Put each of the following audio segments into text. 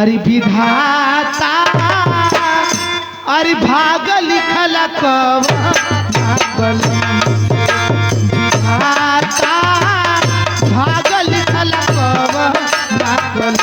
अरे विधाता अरे भाग लिखल कलम विधाता भाग लिखल कलम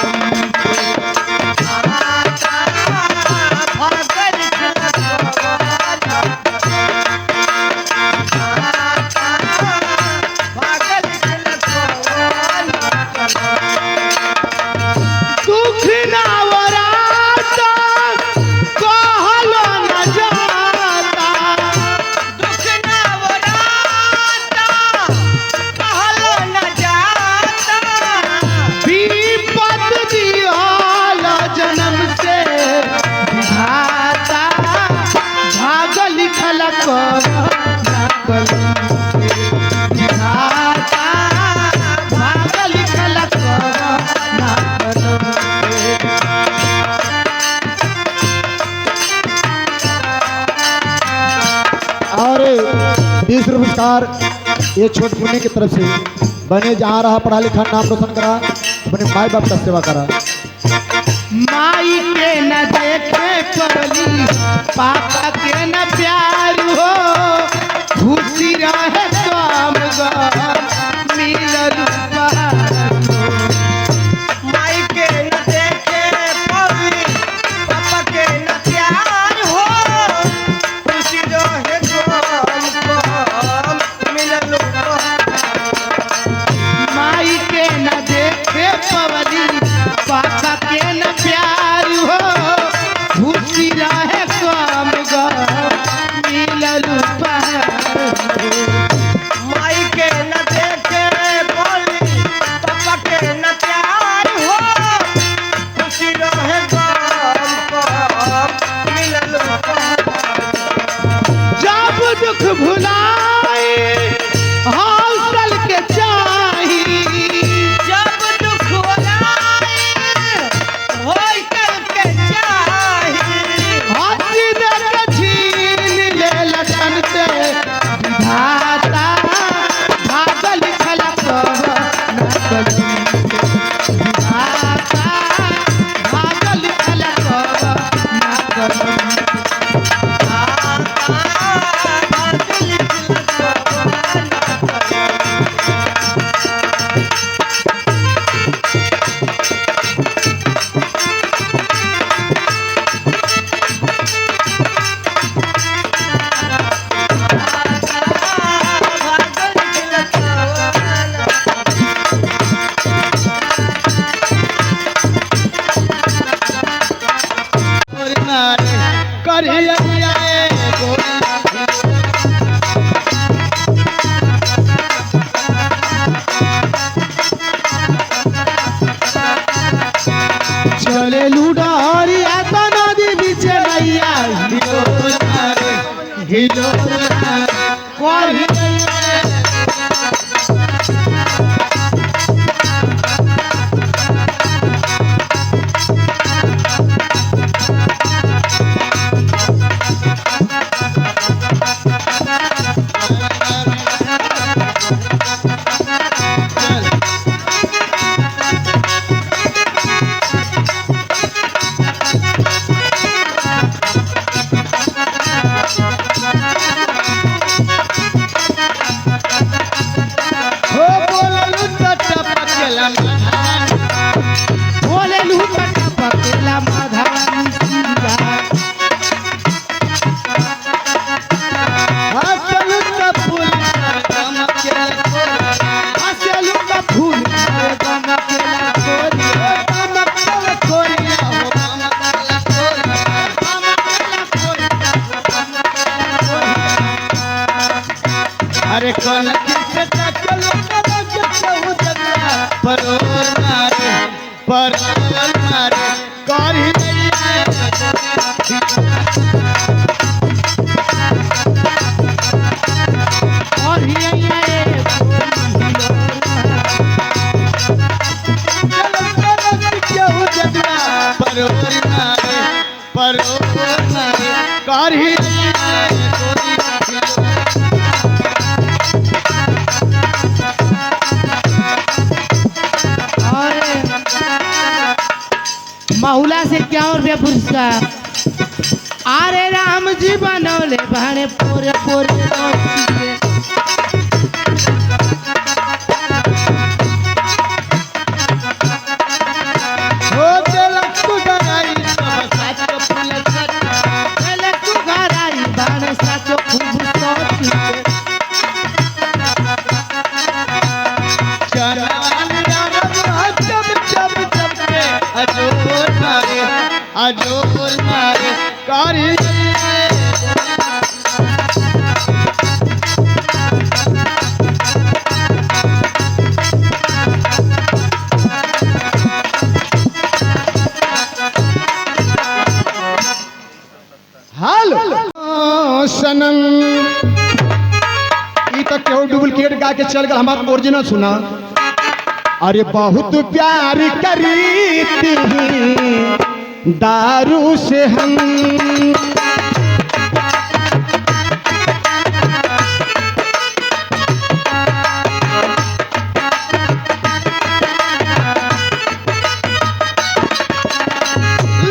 और 20 पुरस्कार ये छोट पुण्य की तरफ से बने जहाँ रहा पढ़ा लिखा नाम रोशन करा अपने माई बाप का सेवा करा। माई के न देखे कबली पापा के न प्यार हो खुशी रहे काम मिलल माई के न देखे कबली पापा के न प्यार हो खुशी रहे मिलल माई के न देखे पवली पापा के न प्यार हो खुशी रहे काम मिलल माई के न देखे बोली पापा के न प्यार हो खुशी रहे मिलल जब दुख भुलाए हौसल के चाही जब दुख होई कल के चाही हंसी दे के छीन ले लटन से विधाता भाग लिखल विधाता भाग लिखल चले लुडरिया तो नदी बीचे नैया हिलो अरे कल पर बहुला से 51 रुपया पुरस्कार। अरे राम जी बनौले भाड़े पोरे पोरे रोटी के। हो देलक तू गराई सब साचो फूल सच। पहले तू घर आई भाड़े साचो खूब सोची के। अजोर मारे कारी हेलो सनम ई तो केहू डुप्लीकेट गा के चल गया, हमारा ओरिजिनल सुना। अरे बहुत प्यार करी थी दारू से हम,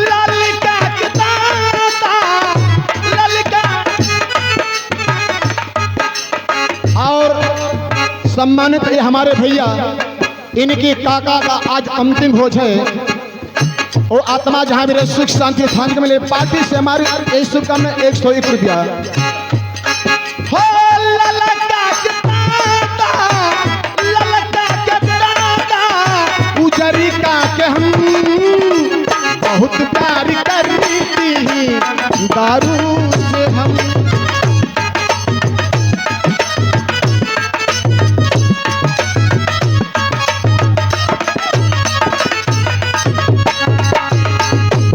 ललका के दाता ललका। और सम्मानित ये हमारे भैया, इनके काका का आज अंतिम भोज है। और आत्मा जहां मेरे सुख शांति स्थान के मिले, पार्टी से हमारी यही शुभकामना 101 रुपया। हो ललका के दाता, ललका के दाता, उजरी का के हम बहुत प्यार करती थी दारू से हम।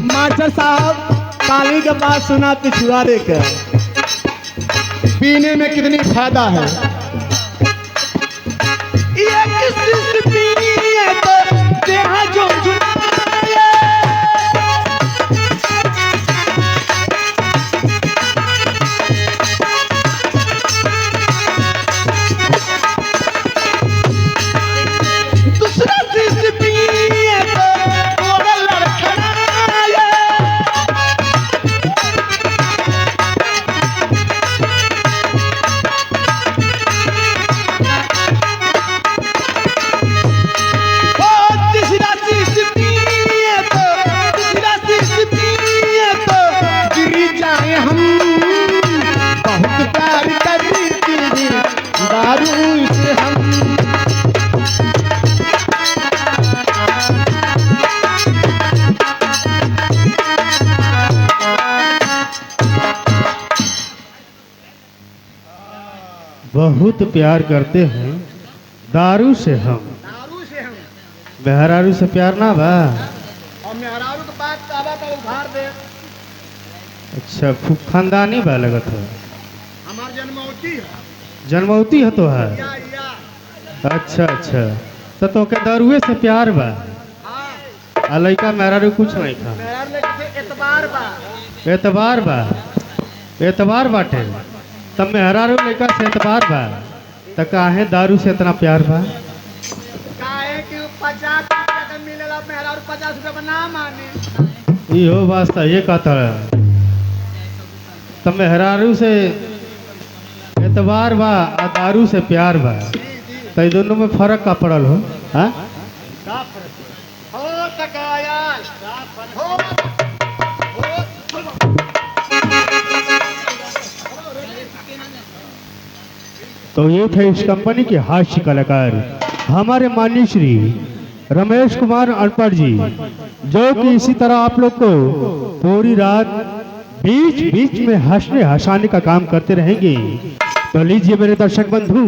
मास्टर साहब पानी के पास सुना पिछुआरे के पीने में कितनी फायदा है। ये किसी से पिए तो देहा झुमझुमाए। दूसरा से पिए तो थोड़ा लड़खड़ाए। ओ तीसरा चीज पिए तो, तीसरा चीज पिए तो गिर जाए हम। बहुत प्यार करती थी दारू से हम। बहुत प्यार करते हैं दारू से हम। दारू से हम मेहरारू से प्यार ना बा। और मेहरारू के बात काबा पर उधार दे। अच्छा खूब खानदानी बा लगत है। हमार जन्मौती है जन्मौती है तो है। या अच्छा अच्छा तो के दारुए से प्यार बा। हाँ आ लइका मेहरारू कुछ नहीं खा। मेहरारू लेके एतबार बा। एतबार बा, एतबार बाटे। तब मेहरारू लइका से एतबार बा त काहे दारू से इतना प्यार बा। काहे कि 50 रुपया का मिलेला, मेहरारू 50 रुपया में ना माने। इहो वास्ता ये कहता है। तब मेहरारू से एतबार बा आ दारू से प्यार बा, तो दोनों में फर्क का पड़ल हो। हाँ हो तकायल हो तो ये थे इस कंपनी के हास्य कलाकार हमारे माननीय श्री रमेश कुमार अनपढ़ जी, जो कि इसी तरह आप लोग को पूरी रात बीच बीच में हंसने हंसाने का काम करते रहेंगे। तो लीजिए मेरे दर्शक बंधु।